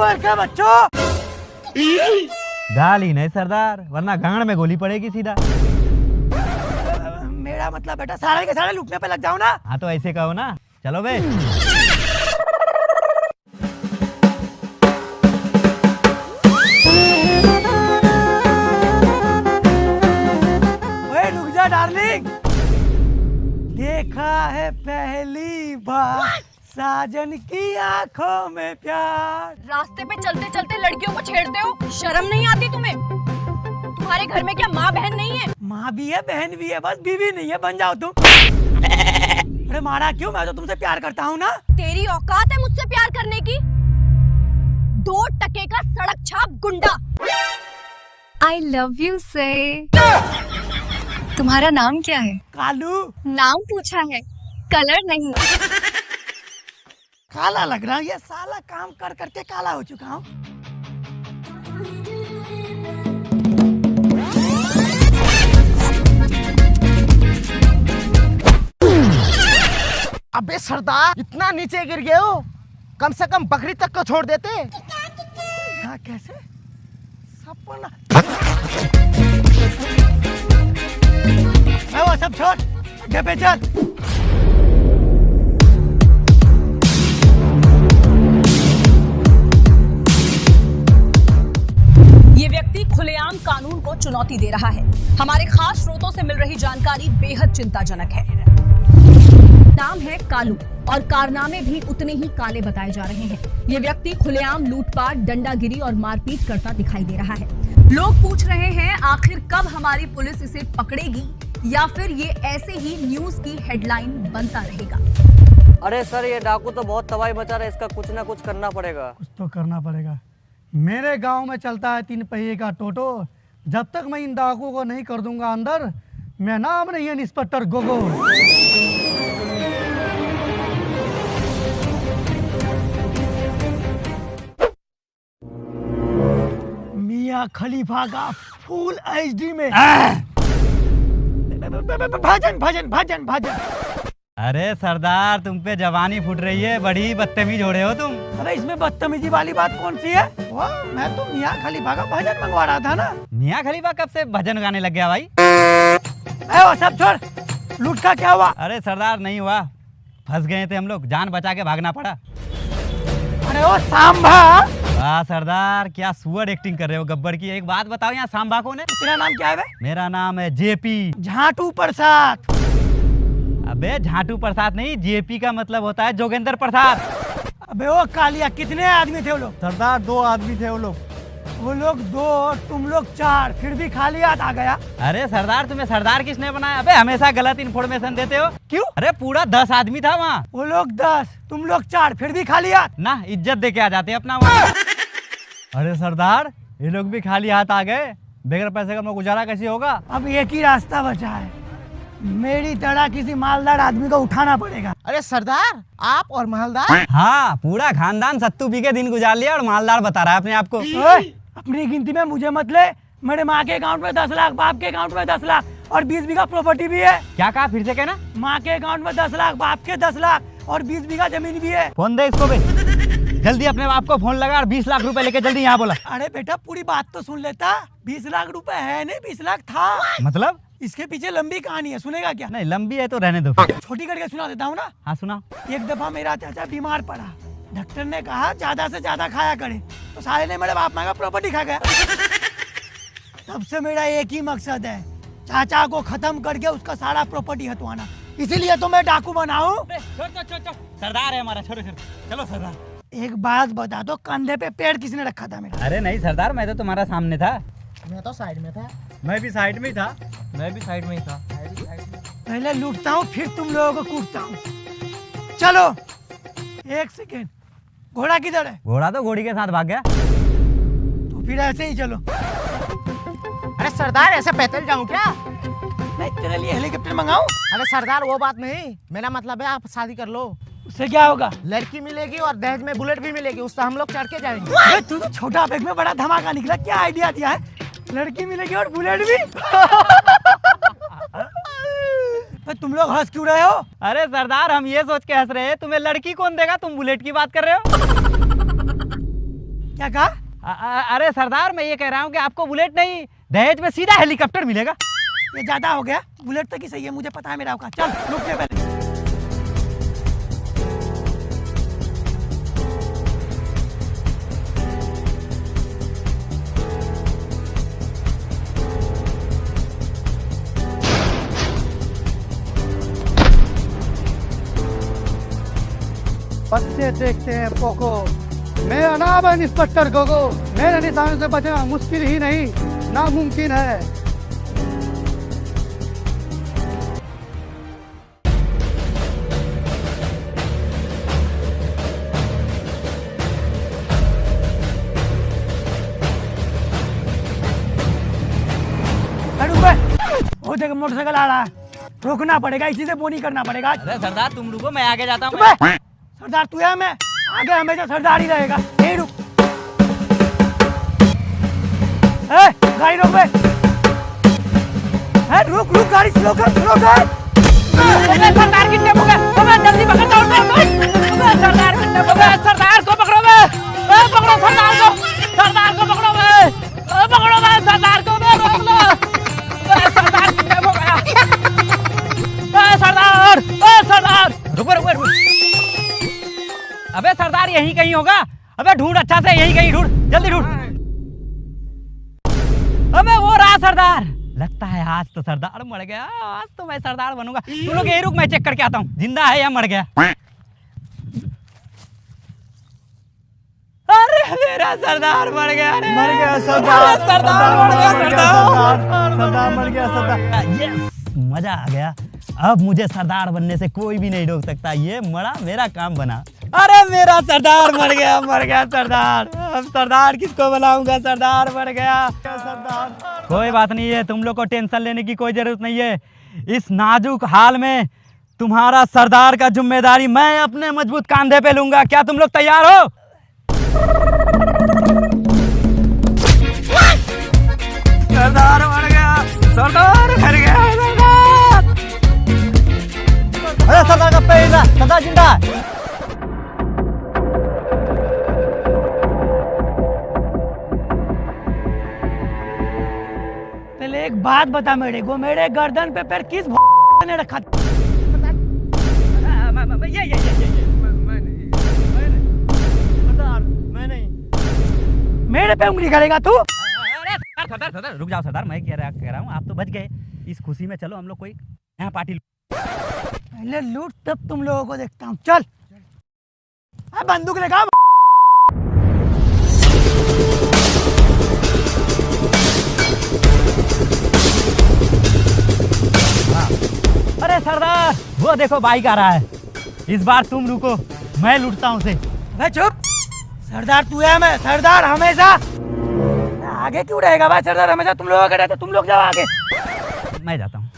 सुअर के बच्चों। गाली नहीं सरदार, वरना गांड में गोली पड़ेगी सीधा। मेरा मतलब बेटा सारे के सारे लूटने पे लग जाओ ना। हाँ तो ऐसे कहो ना, चलो बे। ओए रुक जा डार्लिंग, देखा है पहली बार साजन की आंखों में प्यार। रास्ते पे चलते चलते लड़कियों को छेड़ते हो, शर्म नहीं आती तुम्हें? तुम्हारे घर में क्या माँ बहन नहीं है? माँ भी है बहन भी है, बस बीवी नहीं है, बन जाओ तुम। अरे मारा क्यों, मैं तो तुमसे प्यार करता हूँ ना। तेरी औकात है मुझसे प्यार करने की? 2 टके का सड़क छाप गुंडा। I love you से। तुम्हारा नाम क्या है? कालू। नाम पूछा है, कलर नहीं। काला लग रहा है, ये साला काम कर करके काला हो चुका हूँ। अबे सरदार, इतना नीचे गिर गए हो, कम से कम बकरी तक को छोड़ देते। यहाँ कैसे सपना। वो सब छोड़, आगे पे चल। ये व्यक्ति खुलेआम कानून को चुनौती दे रहा है। हमारे खास स्रोतों से मिल रही जानकारी बेहद चिंताजनक है। नाम है कालू और कारनामे भी उतने ही काले बताए जा रहे हैं। ये व्यक्ति खुलेआम लूटपाट, डंडागिरी और मारपीट करता दिखाई दे रहा है। लोग पूछ रहे हैं आखिर कब हमारी पुलिस इसे पकड़ेगी, या फिर ये ऐसे ही न्यूज की हेडलाइन बनता रहेगा। अरे सर, ये डाकू तो बहुत तबाही मचा रहा है, इसका कुछ ना कुछ करना पड़ेगा। कुछ तो करना पड़ेगा। मेरे गांव में चलता है 3 पहिए का टोटो। जब तक मैं इन डाकू को नहीं कर दूंगा अंदर, मैं नाम नहीं है इंस्पेक्टर गोगो। मियां खलीफा का फुल एचडी में। भजन भजन भजन भजन। अरे सरदार, तुम पे जवानी फूट रही है, बड़ी बदतमीज हो रहे हो तुम। अरे इसमें बदतमीजी वाली बात कौन सी है? वाह, मैं तो मियां खलीफा का भजन मंगवा रहा था ना। मियां खलीफा कब से भजन गाने लग गया भाई? वो सब छोड़, लूट का क्या हुआ? अरे सरदार नहीं हुआ, फंस गए थे हम लोग, जान बचा के भागना पड़ा। अरे ओ सांभा। वाह सरदार, क्या सुअर एक्टिंग कर रहे हो गब्बर की। एक बात बताओ, यहाँ सांभा कौन है? तेरा नाम क्या है बे? मेरा नाम है जेपी। झाटू प्रसाद। अबे झाटू प्रसाद नहीं, जेपी का मतलब होता है जोगेंद्र प्रसाद। अबे ओ कालिया, कितने आदमी थे वो लोग? सरदार 2 आदमी थे वो लोग। वो लोग 2, तुम लोग 4, फिर भी खाली हाथ आ गया। अरे सरदार, तुम्हें सरदार किसने बनाया? अबे हमेशा गलत इन्फॉर्मेशन देते हो। क्यों? अरे पूरा 10 आदमी था वहाँ। वो लोग 10, तुम लोग 4, फिर भी खाली हाथ। ना इज्जत दे के आ जाते अपना वहाँ। अरे सरदार, ये लोग भी खाली हाथ आ गए, बगैर पैसे का गुजारा कैसे होगा? अब एक ही रास्ता बचा है, मेरी तरह किसी मालदार आदमी को उठाना पड़ेगा। अरे सरदार, आप और मालदार? हाँ, पूरा खानदान सत्तू पी के दिन गुजार लिया और मालदार बता रहा है अपने आप को। अपनी गिनती में मुझे मत ले। मेरे माँ के अकाउंट में 10 लाख, बाप के अकाउंट में 10 लाख और 20 बीघा प्रॉपर्टी भी है। क्या कहा, फिर से कहना? माँ के अकाउंट में 10 लाख, बाप के 10 लाख और 20 बीघा जमीन भी है। फोन दे इसको बे, जल्दी अपने बाप को फोन लगा और 20 लाख रुपए लेके जल्दी यहाँ बोला। अरे बेटा, पूरी बात तो सुन लेता। 20 लाख रुपए है नहीं, 20 लाख था। मतलब? इसके पीछे लंबी कहानी है, सुनेगा क्या? नहीं, लंबी है तो रहने दो। छोटी करके सुना देता हूँ ना। हाँ सुना। एक दफा मेरा चाचा बीमार पड़ा, डॉक्टर ने कहा ज्यादा से ज्यादा खाया करे, तो साले ने मेरे बाप माँ का प्रॉपर्टी खा गया। तब से मेरा एक ही मकसद है, चाचा को खत्म करके उसका सारा प्रॉपर्टी हटवाना। इसीलिए तो मैं डाकू बनाऊं। सरदार है हमारा, छोड़ो छोड़ो, चलो सरदार। एक बात बता दो, कंधे पे पेड़ किसने रखा था मेरा? अरे नहीं सरदार, मैं तो तुम्हारा सामने था। मैं तो साइड में था। मैं भी साइड में ही था। मैं भी साइड में ही था। पहले लूटता हूँ, फिर तुम लोगों को कूटता हूँ। चलो 1 सेकेंड, घोड़ा किधर है? घोड़ा तो घोड़ी के साथ भाग गया। तो फिर ऐसे ही चलो। अरे सरदार, ऐसे पैदल जाऊं क्या? नहीं, तेरे लिए हेलीकॉप्टर मंगाऊं? अरे सरदार, वो बात नहीं, मेरा मतलब है आप शादी कर लो, उससे क्या होगा? लड़की मिलेगी और दहेज में बुलेट भी मिलेगी, उससे हम लोग चढ़ के जाएंगे। अरे तू तो छोटा बैग में बड़ा धमाका निकला, क्या आइडिया दिया है? लड़की मिलेगी और बुलेट भी। तो तुम लोग हंस क्यों रहे हो? अरे सरदार, हम ये सोच के हंस रहे हैं तुम्हें लड़की कौन देगा, तुम बुलेट की बात कर रहे हो। क्या कहा? अरे सरदार, मैं ये कह रहा हूँ कि आपको बुलेट नहीं, दहेज में सीधा हेलीकॉप्टर मिलेगा। ये ज्यादा हो गया, बुलेट तक ही सही है, मुझे पता है मेरा औकात। चल रुक जा पहले। बच्चे देखते हैं पोको, मेरा नाम है इंस्पेक्टर गोगो। मेरे निशान से बचना मुश्किल ही नहीं, नामुमकिन है। वो देख मोटरसाइकिल आ रहा है, रोकना पड़ेगा, इसी से बोनी करना पड़ेगा। अरे सरदार तुम रुको, मैं आगे जाता हूँ। सरदार तू है, मैं आगे हमेशा सरदार ही रहेगा। यही रुक, गाड़ी रोक बे। रुक रुक, गाड़ी स्लो कर, स्लो कर। सरदार किडनैप हो गया, जल्दी पकड़, दौड़ दौड़। सरदार किडनैप हो गया, सरदार को पकड़ो बे, पकड़ो सरदार को, सरदार को पकड़ो बे, पकड़ो बे सरदार को, रोक लो। सरदार किडनैप हो गया। सरदार, सरदार रुको रुको रुको। अबे सरदार यहीं कहीं होगा, अबे ढूंढ अच्छा से, यहीं कहीं ढूंढ, जल्दी ढूंढ। अबे वो रहा सरदार, लगता है आज तो सरदार मर गया, आज तो मैं सरदार बनूंगा। तू लोग यही रुक, मैं चेक करके आता हूँ जिंदा है या मर गया। अरे मेरा सरदार मर गया, मर गया सरदार, सरदार मर गया, सरदार मर गया, सरदार। यस, मजा आ गया। अब मुझे सरदार बनने से कोई भी नहीं रोक सकता, ये मरा मेरा काम बना। अरे मेरा सरदार मर गया सरदार। अब सरदार किसको बनाऊंगा, सरदार मर गया सरदार। कोई बात नहीं है, तुम लोग को टेंशन लेने की कोई जरूरत नहीं है। इस नाजुक हाल में तुम्हारा सरदार का जिम्मेदारी मैं अपने मजबूत कंधे पे लूंगा। क्या तुम लोग तैयार हो? सरदार मर गया, सरदार मर गया, सरदार। अरे सरदार का पैर, सरदार जिंदा है। पहले एक बात बता मेरे को, मेरे गर्दन पे पैर किस ने रखा? मैं नहीं। मेरे पे उंगली करेगा तू? सरदार रुक जाओ सरदार, मैं कह रहा हूँ आप तो बच गए। इस खुशी में चलो हम लोग कोई यहाँ पार्टी। पहले लूट तब तुम लोगों को देखता हूँ। चल बंदूक लेगा। अरे सरदार वो देखो बाइक आ रहा है, इस बार तुम रुको, मैं लूटता हूँ उसे। भाई चुप, सरदार तू है, मैं सरदार हमेशा आगे क्यों रहेगा भाई? सरदार हमेशा तुम लोग आगे रहते, तुम लोग जाओ आगे। मैं जाता हूँ।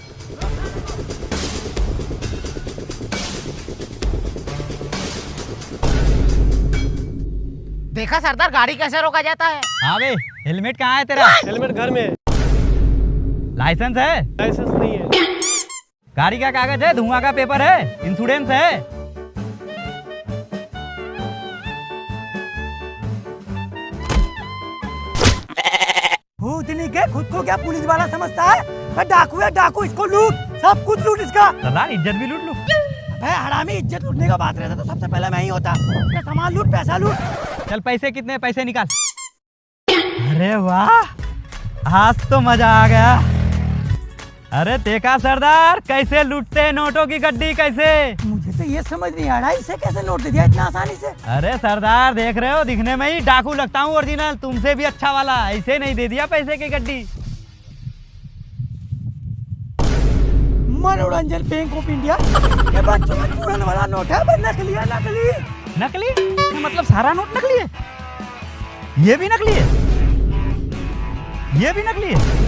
देखा सरदार, गाड़ी कैसे रोका जाता है? हाँ बे, हेलमेट कहाँ है तेरा? हेलमेट घर में। लाइसेंस है? लाइसेंस नहीं है। गाड़ी का कागज है, धुआं का पेपर है, इंश्योरेंस है? भूतनी के खुद को क्या पुलिस वाला समझता है? डाकू है डाकू, इसको लूट, सब कुछ लूट इसका। सरदार इज्जत भी लूट लूं। अबे हरामी, इज्जत लूटने का बात रहता तो सबसे पहले मैं ही होता। इसका सामान लूट, पैसा लूट। चल पैसे कितने, पैसे निकाल। अरे वाह, आज तो मजा आ गया। अरे देखा सरदार कैसे लूटते हैं नोटों की गड्डी, कैसे? मुझे तो ये समझ नहीं आ रहा इसे कैसे नोट दे दिया इतना आसानी से। अरे सरदार देख रहे हो, दिखने में ही डाकू लगता हूँ ओरिजिनल, तुमसे भी अच्छा वाला, ऐसे नहीं दे दिया पैसे की गड्डी। मनोरंजन बैंक ऑफ इंडिया, ये बच्चों में चूरन वाला नोट है, नकली है, नकली। नकली? मतलब सारा नोट नकली है? ये भी नकली है? ये भी नकली है?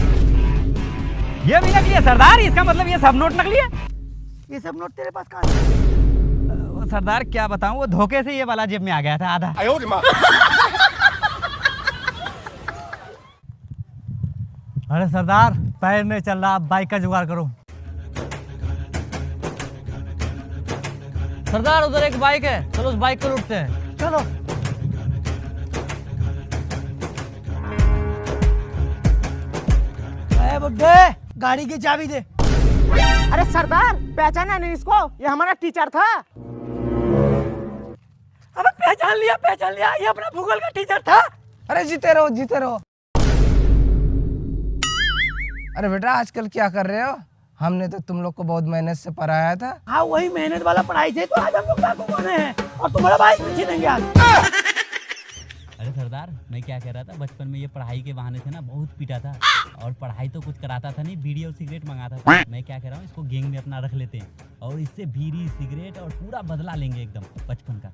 ये भी नकली है सरदार, इसका मतलब ये सब नोट नकली है? ये सब नोट तेरे पास कहाँ है? सरदार क्या बताऊं, वो धोखे से ये वाला जेब में आ गया था आधा। अरे सरदार पैर नहीं चल रहा, आप बाइक का जुगाड़ करो। सरदार उधर एक बाइक है, चलो उस बाइक को लूटते हैं। चलो। बुड्ढे गाड़ी की चाबी दे। अरे सरदार, पहचाना नहीं इसको? ये हमारा टीचर था। अबे पहचान लिया, ये अपना भूगोल का टीचर था। अरे जीते रहो जीते रहो। अरे बेटा आजकल क्या कर रहे हो? हमने तो तुम लोग को बहुत मेहनत से पढ़ाया था। हाँ वही मेहनत वाला पढ़ाई से तो आज हम लोग डाकू बने हैं और तुम्हारा भाई पीछे नहीं गया। अरे सरदार, मैं क्या कह रहा था, बचपन में ये पढ़ाई के बहाने से ना बहुत पीटा था और पढ़ाई तो कुछ कराता था नहीं, बीड़ी और सिगरेट मंगाता था। मैं क्या कह रहा हूँ, इसको गैंग में अपना रख लेते हैं और इससे बीड़ी सिगरेट और पूरा बदला लेंगे एकदम बचपन का।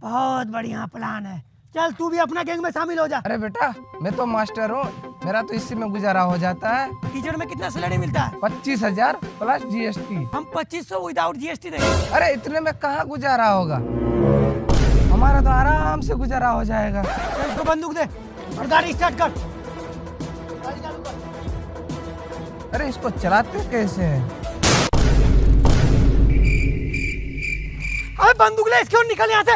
बहुत बढ़िया प्लान है, चल तू भी अपना गैंग में शामिल हो जा। अरे बेटा मैं तो मास्टर हूँ, मेरा तो इसी में गुजारा हो जाता है। टीचर में कितना सैलरी मिलता है? 25,000 प्लस GST। हम 2500 विदाउट GST देंगे। अरे इतने में कहाँ गुजारा होगा, हमारा तो आराम से गुजारा हो जाएगा। चल इसको बंदूक दे और गाड़ी स्टार्ट कर। अरे इसको चलाते कैसे हैं? अरे बंदूक ले इसके और निकल यहाँ से।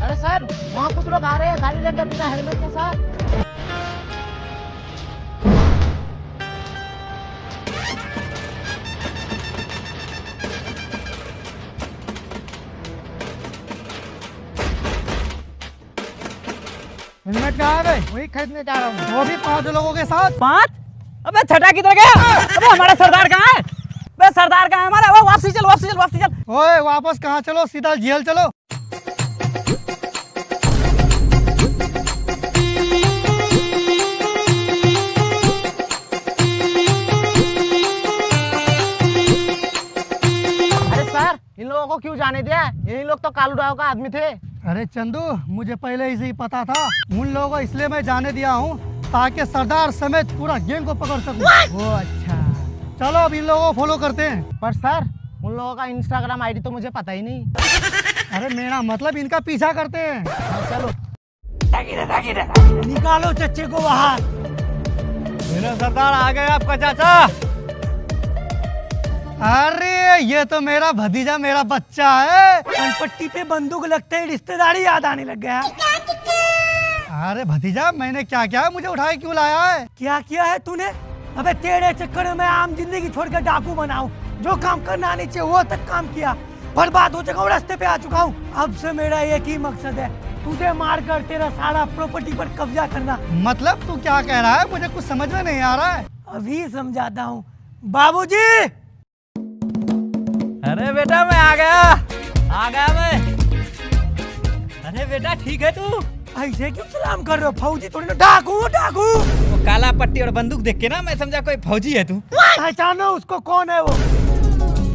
अरे सर, वहाँ कुछ लोग आ रहे हैं गाड़ी लेकर बिना हेलमेट के साथ। हेलमेट कहाँ है भाई? वही खरीदने जा रहा हूँ, वो भी 5 लोगों के साथ। 5? अबे छठा किधर गया? अबे हमारा सरदार कहाँ है? अबे सरदार कहाँ है हमारा? वो वापसी चल। ओए वापस कहाँ चलो, सीधा जेल चलो। अरे सर, इन लोगों को क्यों जाने दिया? यही लोग तो कालू राव का आदमी थे। अरे चंदू, मुझे पहले से ही पता था। उन लोगों को इसलिए मैं जाने दिया हूँ ताकि सरदार समेत पूरा गैंग को पकड़ सकूं। वो अच्छा, चलो अब इन लोगों को फॉलो करते हैं। पर सर, उन लोगों का इंस्टाग्राम आईडी तो मुझे पता ही नहीं। अरे मेरा मतलब इनका पीछा करते हैं। चलो निकालो चच्चे को बाहर। मेरा सरदार आ गया आपका चाचा। अरे ये तो मेरा भतीजा, मेरा बच्चा है। कनपट्टी पे बंदूक लगते ही रिश्तेदारी याद आने लग गया। अरे भतीजा, मैंने क्या किया, मुझे उठाए क्यों लाया है? क्या किया है तूने? अबे तेरे चक्कर में मैं आम जिंदगी छोड़कर डाकू बनाऊं, जो काम करना नहीं चाहिए वो तक काम किया, बर्बाद हो चुका हूँ, रास्ते पे आ चुका हूँ। अब से मेरा एक ही मकसद है, तुझे मार कर तेरा सारा प्रॉपर्टी पर कब्जा करना। मतलब तू क्या कह रहा है? मुझे कुछ समझ में नहीं आ रहा है। अभी समझाता हूँ। बाबूजी, अरे बेटा मैं आ गया मैं। अरे बेटा ठीक है तू? ऐसे क्यों सलाम कर रहे हो? फौजी थोड़ी ना, डाकू। वो काला पट्टी और बंदूक देख के ना मैं समझा कोई फौजी है तू। पहचानो उसको, कौन है वो?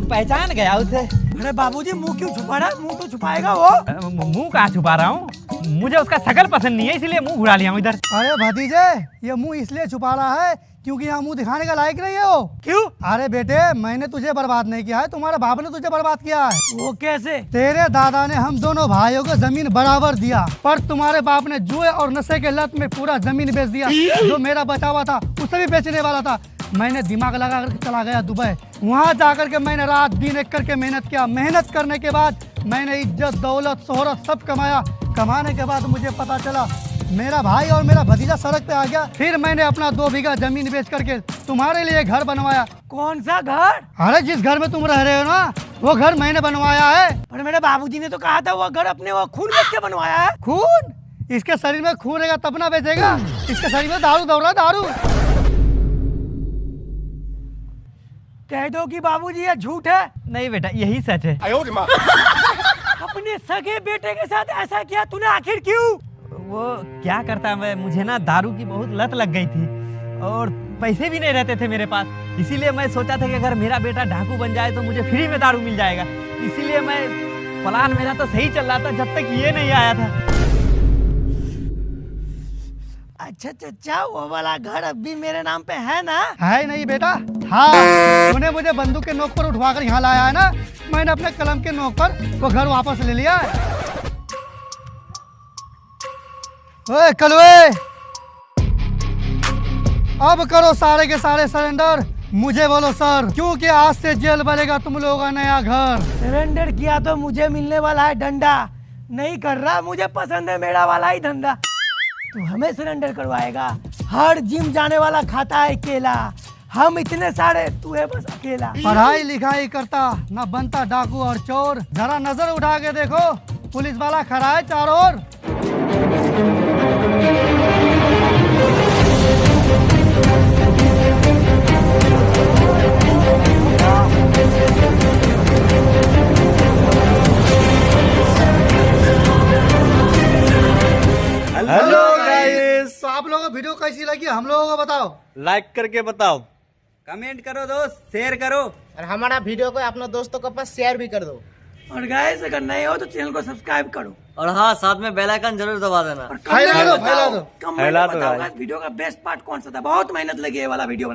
पहचान गया उसे। अरे बाबूजी, मुंह क्यों छुपा रहा है? मुंह तो छुपाएगा वो। मुंह कहाँ छुपा रहा हूँ, मुझे उसका शकल पसंद नहीं है इसलिए मुंह घुरा लिया हूँ इधर। अरे भतीजे, ये मुंह इसलिए छुपा रहा है क्योंकि यहाँ मुंह दिखाने का लायक नहीं है वो। क्यों? अरे बेटे, मैंने तुझे बर्बाद नहीं किया है, तुम्हारे बाप ने तुझे बर्बाद किया है। वो कैसे? तेरे दादा ने हम दोनों भाइयों को जमीन बराबर दिया, पर तुम्हारे बाप ने जुए और नशे के लत में पूरा जमीन बेच दिया। जो मेरा बचा हुआ था उसे भी बेचने वाला था। मैंने दिमाग लगा कर चला गया दुबई। वहाँ जाकर के मैंने रात दिन एक करके मेहनत किया। मेहनत करने के बाद मैंने इज्जत, दौलत, शोहरत सब कमाया। कमाने के बाद मुझे पता चला मेरा भाई और मेरा भतीजा सड़क पे आ गया। फिर मैंने अपना 2 बीघा जमीन बेच करके तुम्हारे लिए घर बनवाया। कौन सा घर? अरे जिस घर में तुम रह रहे हो ना, वो घर मैंने बनवाया है। पर मेरे बाबूजी ने तो कहा था वो घर अपने वो खून बेच के बनवाया है। खून? इसके शरीर में खून रहेगा तब ना बेचेगा। इसके शरीर में दारू दौड़ रहा, दारू। कह दो कि बाबूजी ये झूठ है। नहीं बेटा यही सच है। अपने सगे बेटे के साथ ऐसा किया तूने, आखिर क्यों? वो क्या करता मैं, मुझे ना दारू की बहुत लत लग गई थी और पैसे भी नहीं रहते थे मेरे पास। इसीलिए मैं सोचा था कि अगर मेरा बेटा डाकू बन जाए तो मुझे फ्री में दारू मिल जाएगा। इसीलिए मैं, प्लान मेरा तो सही चल रहा था जब तक ये नहीं आया था। अच्छा चचा, वो वाला घर अब भी मेरे नाम पे है ना? है नहीं बेटा, हाँ। तूने मुझे बंदूक के नोक पर उठवाकर यहाँ लाया है ना, मैंने अपने कलम के नोक पर वो घर वापस ले लिया है। ओए कलवे, अब करो सारे के सारे सरेंडर। मुझे बोलो सर, क्योंकि आज से जेल बनेगा तुम लोगों का नया घर। सरेंडर किया तो मुझे मिलने वाला है डंडा, नहीं कर रहा मुझे पसंद है मेरा वाला ही धंधा। तू हमें सरेंडर करवाएगा? हर जिम जाने वाला खाता है केला, हम इतने सारे, तू है बस अकेला। पढ़ाई लिखाई करता ना बनता डाकू और चोर। जरा नजर उठा के देखो, पुलिस वाला खड़ा है चारों ओर। हेलो गाइस, तो आप लोगों को वीडियो कैसी लगी हम लोगों को बताओ। लाइक करके बताओ, कमेंट करो दोस्त, शेयर करो। और हमारा वीडियो को अपने दोस्तों के पास शेयर भी कर दो। और गाइस अगर नए हो तो चैनल को सब्सक्राइब करो और हाँ, साथ में बेल आइकन जरूर दबा देना। और फैला दो, फैला दो। कमेंट में बताओ गाइस वीडियो का बेस्ट पार्ट कौन सा था। बहुत मेहनत लगी है ये वाला वीडियो बनाने में।